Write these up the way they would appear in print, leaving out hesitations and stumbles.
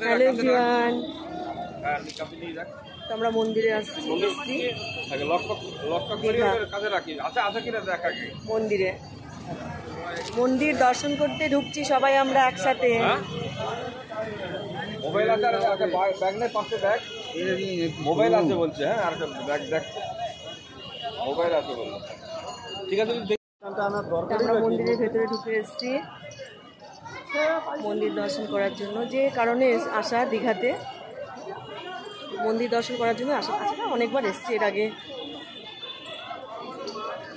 Hello everyone, আমরা মন্দিরে আসছি। মন্দিরে মন্দির দর্শন করতে ঢুকছি সবাই আমরা একসাথে। মোবাইল আছে, ব্যাগ নেই, পাশে ব্যাগ, মোবাইল আছে বলছে। হ্যাঁ, আর ব্যাগ দেখ, মোবাইল আছে বলছে। ঠিক আছে, আমরা মন্দিরের ভেতরে ঢুকে এসেছি মন্দির দর্শন করার জন্য। যে কারণে আসা দীঘাতে মন্দির দর্শন করার জন্য আসা। আচ্ছা, অনেকবার এসেছি এর আগে।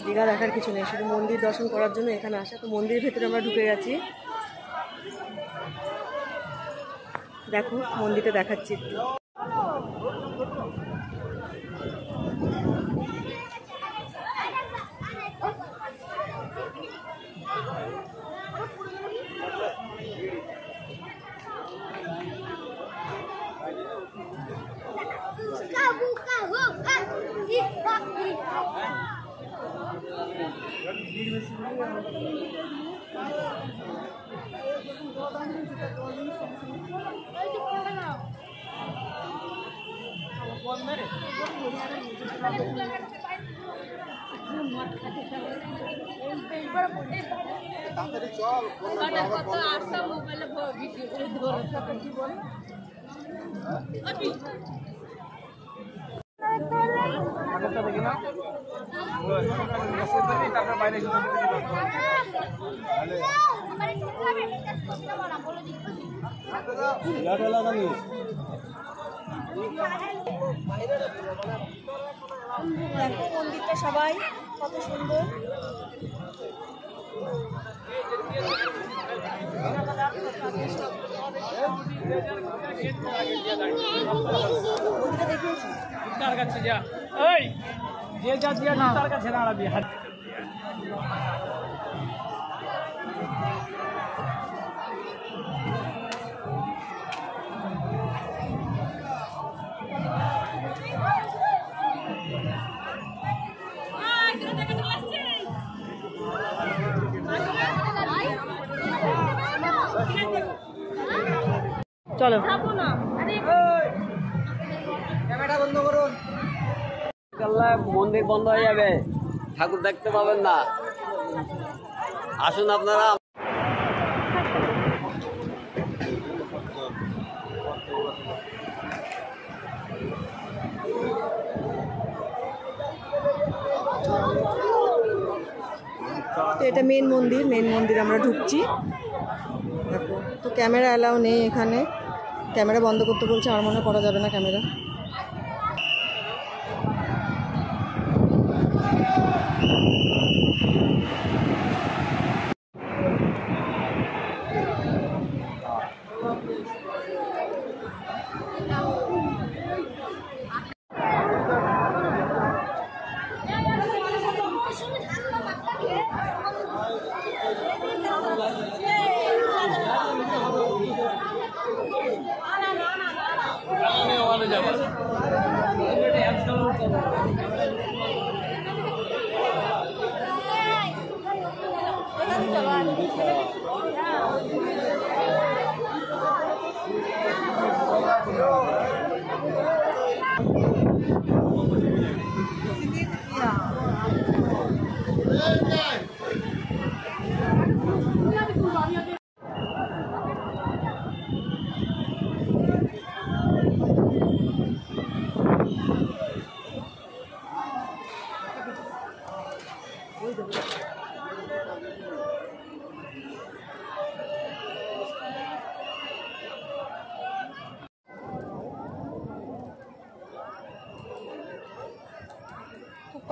দীঘা দেখার কিছু নেই, শুধু মন্দির দর্শন করার জন্য এখানে আসা। তো মন্দিরের ভেতরে আমরা ঢুকে গেছি। দেখো মন্দিরটা দেখাচ্ছি একটু। দেখো মন্দিরটা সবাই কত সুন্দর। চলো ক্যামেরা বন্ধ করুন, মন্দির বন্ধ হয়ে যাবে, ঠাকুর দেখতে পাবেন না। আসুন আপনারা। তো এটা মেন মন্দির আমরা ঢুকছি। দেখো তো ক্যামেরা অ্যালাউ নেই এখানে, ক্যামেরা বন্ধ করতে বলছে, আর মনে করা যাবে না ক্যামেরা।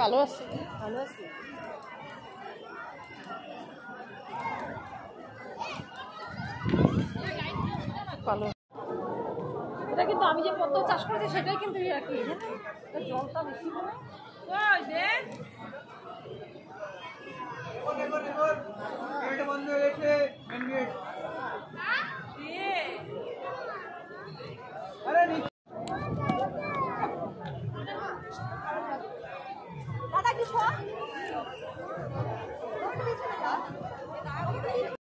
ভালো আছে, ভালো আছে। ভালো। এটা কিন্তু আমি যে পদ্ম চাষ করেছি সেটাই কিন্তু একই, জলটা বেশি বন্ধ হয়েছে।